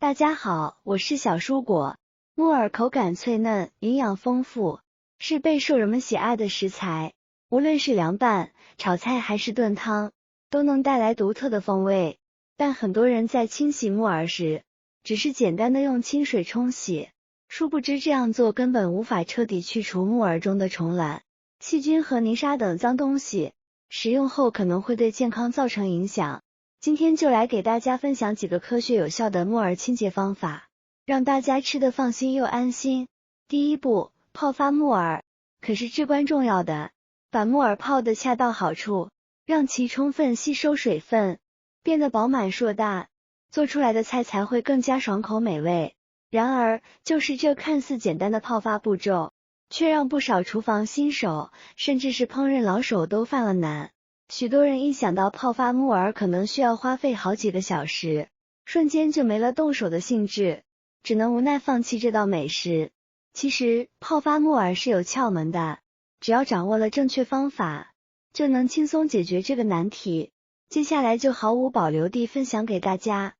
大家好，我是小蔬果。木耳口感脆嫩，营养丰富，是备受人们喜爱的食材。无论是凉拌、炒菜还是炖汤，都能带来独特的风味。但很多人在清洗木耳时，只是简单的用清水冲洗，殊不知这样做根本无法彻底去除木耳中的虫卵、细菌和泥沙等脏东西，食用后可能会对健康造成影响。今天就来给大家分享几个科学有效的木耳清洁方法，让大家吃得放心又安心。第一步，泡发木耳，可是至关重要的，把木耳泡得恰到好处，让其充分吸收水分，变得饱满硕大，做出来的菜才会更加爽口美味。然而，就是这看似简单的泡发步骤，却让不少厨房新手，甚至是烹饪老手都犯了难。许多人一想到泡发木耳可能需要花费好几个小时，瞬间就没了动手的兴致，只能无奈放弃这道美食。其实，泡发木耳是有窍门的，只要掌握了正确方法，就能轻松解决这个难题。接下来就毫无保留地分享给大家。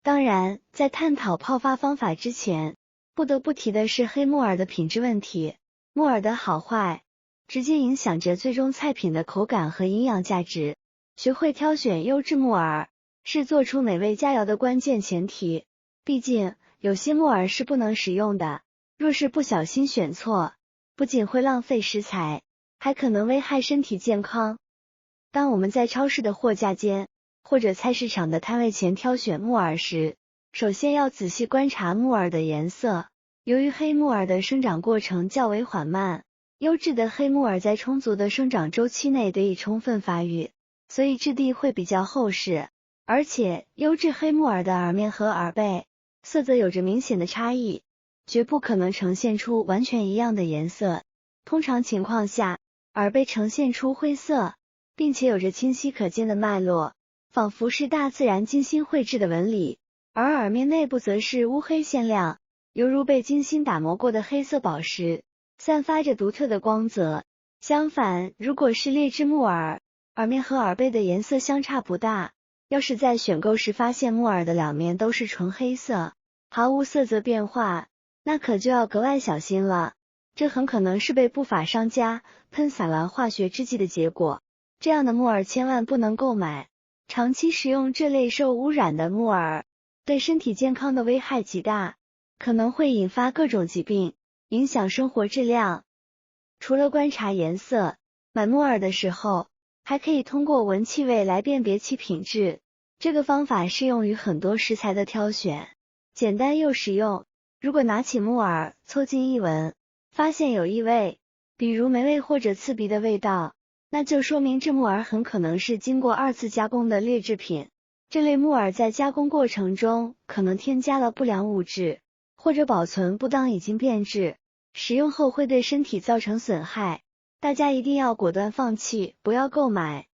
当然，在探讨泡发方法之前，不得不提的是黑木耳的品质问题。木耳的好坏直接影响着最终菜品的口感和营养价值。学会挑选优质木耳，是做出美味佳肴的关键前提。毕竟，有些木耳是不能食用的，若是不小心选错，不仅会浪费食材，还可能危害身体健康。当我们在超市的货架间，或者菜市场的摊位前挑选木耳时，首先要仔细观察木耳的颜色。由于黑木耳的生长过程较为缓慢，优质的黑木耳在充足的生长周期内得以充分发育，所以质地会比较厚实。而且，优质黑木耳的耳面和耳背色泽有着明显的差异，绝不可能呈现出完全一样的颜色。通常情况下，耳背呈现出灰色，并且有着清晰可见的脉络，仿佛是大自然精心绘制的纹理，而耳面内部则是乌黑鲜亮，犹如被精心打磨过的黑色宝石，散发着独特的光泽。相反，如果是劣质木耳，耳面和耳背的颜色相差不大，要是在选购时发现木耳的两面都是纯黑色，毫无色泽变化，那可就要格外小心了。这很可能是被不法商家喷洒了化学制剂的结果，这样的木耳千万不能购买。长期食用这类受污染的木耳，对身体健康的危害极大，可能会引发各种疾病，影响生活质量。除了观察颜色，买木耳的时候，还可以通过闻气味来辨别其品质。这个方法适用于很多食材的挑选，简单又实用。如果拿起木耳，凑近一闻，发现有异味，比如霉味或者刺鼻的味道，那就说明这木耳很可能是经过2次加工的劣质品。这类木耳在加工过程中可能添加了不良物质，或者保存不当已经变质，食用后会对身体造成损害。大家一定要果断放弃，不要购买。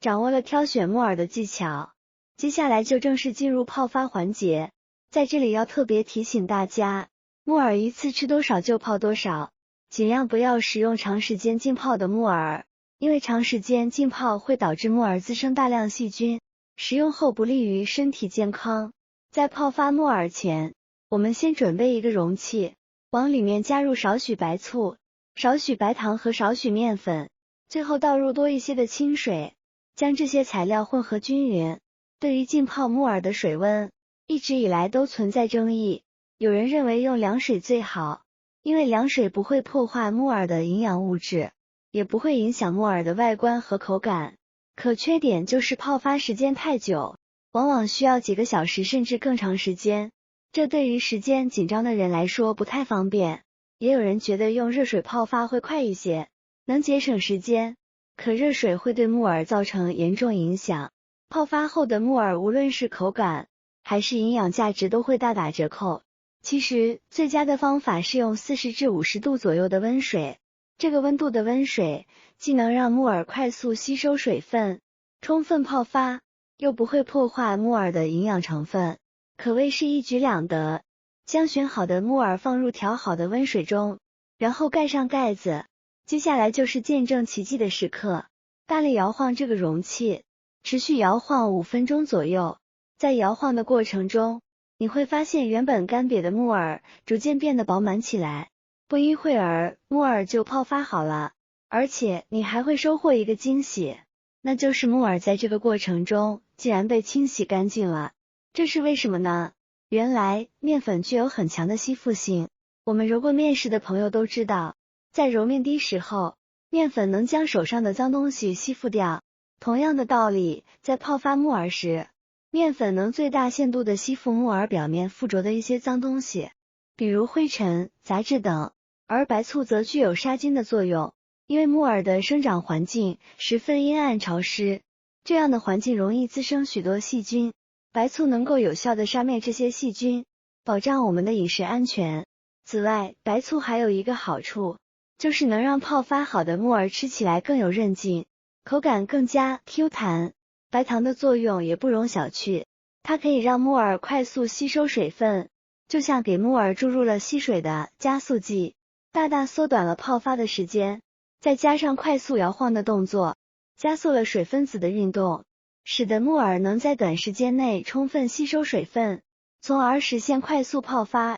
掌握了挑选木耳的技巧，接下来就正式进入泡发环节。在这里要特别提醒大家，木耳一次吃多少就泡多少，尽量不要食用长时间浸泡的木耳，因为长时间浸泡会导致木耳滋生大量细菌，食用后不利于身体健康。在泡发木耳前，我们先准备一个容器，往里面加入少许白醋、少许白糖和少许面粉，最后倒入多一些的清水，将这些材料混合均匀。对于浸泡木耳的水温，一直以来都存在争议。有人认为用凉水最好，因为凉水不会破坏木耳的营养物质，也不会影响木耳的外观和口感。可缺点就是泡发时间太久，往往需要几个小时甚至更长时间，这对于时间紧张的人来说不太方便。也有人觉得用热水泡发会快一些，能节省时间，可热水会对木耳造成严重影响。泡发后的木耳无论是口感还是营养价值都会大打折扣。其实最佳的方法是用40至50度左右的温水，这个温度的温水既能让木耳快速吸收水分，充分泡发，又不会破坏木耳的营养成分，可谓是一举两得。将选好的木耳放入调好的温水中，然后盖上盖子。接下来就是见证奇迹的时刻，大力摇晃这个容器，持续摇晃5分钟左右。在摇晃的过程中，你会发现原本干瘪的木耳逐渐变得饱满起来，不一会儿木耳就泡发好了，而且你还会收获一个惊喜，那就是木耳在这个过程中竟然被清洗干净了。这是为什么呢？原来面粉具有很强的吸附性，我们揉过面时的朋友都知道，在揉面滴时候，面粉能将手上的脏东西吸附掉。同样的道理，在泡发木耳时，面粉能最大限度的吸附木耳表面附着的一些脏东西，比如灰尘、杂质等，而白醋则具有杀菌的作用，因为木耳的生长环境十分阴暗潮湿，这样的环境容易滋生许多细菌，白醋能够有效的杀灭这些细菌，保障我们的饮食安全。此外，白醋还有一个好处，就是能让泡发好的木耳吃起来更有韧劲，口感更加 Q 弹。白糖的作用也不容小觑，它可以让木耳快速吸收水分，就像给木耳注入了吸水的加速剂，大大缩短了泡发的时间。再加上快速摇晃的动作，加速了水分子的运动，使得木耳能在短时间内充分吸收水分，从而实现快速泡发。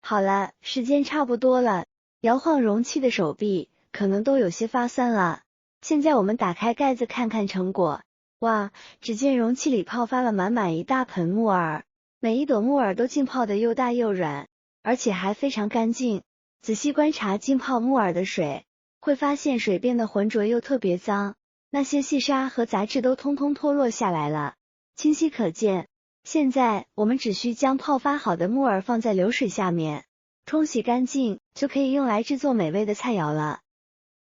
好了，时间差不多了，摇晃容器的手臂可能都有些发酸了。现在我们打开盖子看看成果。哇，只见容器里泡发了满满一大盆木耳，每一朵木耳都浸泡得又大又软，而且还非常干净。仔细观察浸泡木耳的水，会发现水变得浑浊又特别脏，那些细沙和杂质都通通脱落下来了，清晰可见。现在我们只需将泡发好的木耳放在流水下面，冲洗干净，就可以用来制作美味的菜肴了。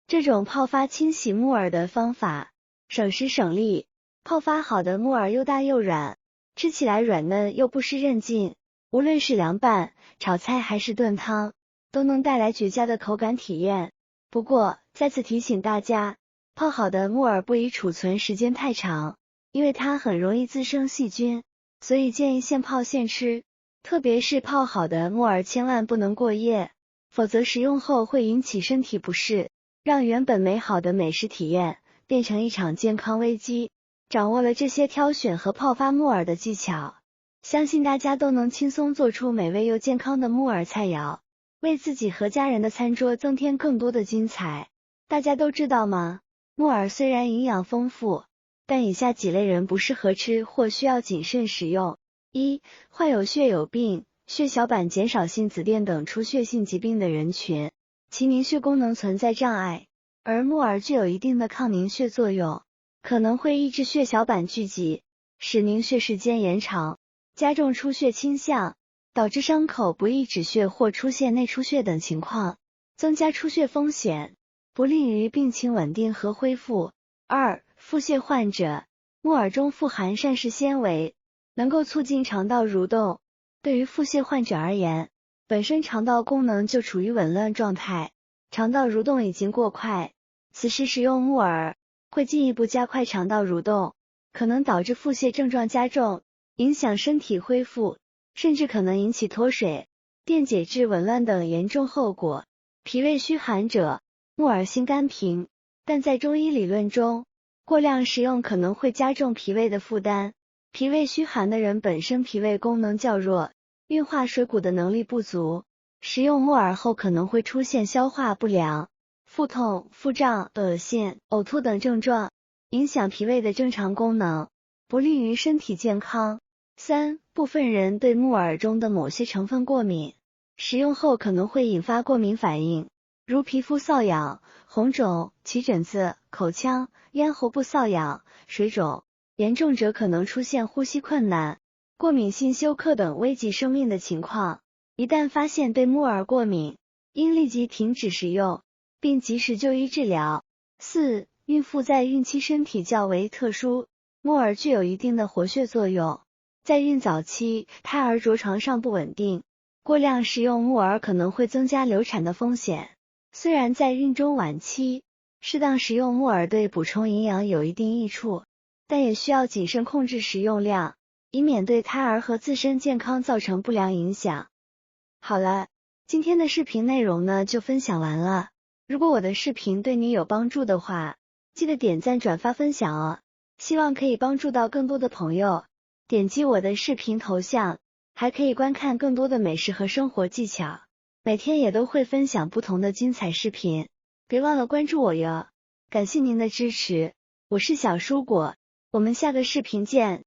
这种泡发清洗木耳的方法省时省力，泡发好的木耳又大又软，吃起来软嫩又不失韧劲，无论是凉拌、炒菜还是炖汤，都能带来绝佳的口感体验。不过再次提醒大家，泡好的木耳不宜储存时间太长，因为它很容易滋生细菌，所以建议现泡现吃。特别是泡好的木耳千万不能过夜，否则食用后会引起身体不适，让原本美好的美食体验变成一场健康危机。掌握了这些挑选和泡发木耳的技巧，相信大家都能轻松做出美味又健康的木耳菜肴，为自己和家人的餐桌增添更多的精彩。大家都知道吗？木耳虽然营养丰富，但以下几类人不适合吃或需要谨慎食用。一、患有血友病、血小板减少性紫癜等出血性疾病的人群，其凝血功能存在障碍，而木耳具有一定的抗凝血作用，可能会抑制血小板聚集，使凝血时间延长，加重出血倾向，导致伤口不易止血或出现内出血等情况，增加出血风险，不利于病情稳定和恢复。二、腹泻患者，木耳中富含膳食纤维，能够促进肠道蠕动。对于腹泻患者而言，本身肠道功能就处于紊乱状态，肠道蠕动已经过快，此时食用木耳会进一步加快肠道蠕动，可能导致腹泻症状加重，影响身体恢复，甚至可能引起脱水、电解质紊乱等严重后果。脾胃虚寒者，木耳性甘平，但在中医理论中，过量食用可能会加重脾胃的负担。脾胃虚寒的人本身脾胃功能较弱，运化水谷的能力不足，食用木耳后可能会出现消化不良、腹痛、腹胀、恶心、呕吐等症状，影响脾胃的正常功能，不利于身体健康。三、部分人对木耳中的某些成分过敏，食用后可能会引发过敏反应，如皮肤瘙痒、红肿、起疹子、口腔、咽喉部瘙痒、水肿，严重者可能出现呼吸困难、过敏性休克等危及生命的情况。一旦发现对木耳过敏，应立即停止食用，并及时就医治疗。四、孕妇在孕期身体较为特殊，木耳具有一定的活血作用。在孕早期，胎儿着床尚不稳定，过量食用木耳可能会增加流产的风险。虽然在孕中晚期，适当食用木耳对补充营养有一定益处，但也需要谨慎控制食用量，以免对胎儿和自身健康造成不良影响。好了，今天的视频内容呢就分享完了。如果我的视频对你有帮助的话，记得点赞、转发、分享哦，希望可以帮助到更多的朋友。点击我的视频头像，还可以观看更多的美食和生活技巧，每天也都会分享不同的精彩视频，别忘了关注我哟！感谢您的支持，我是小蔬果，我们下个视频见。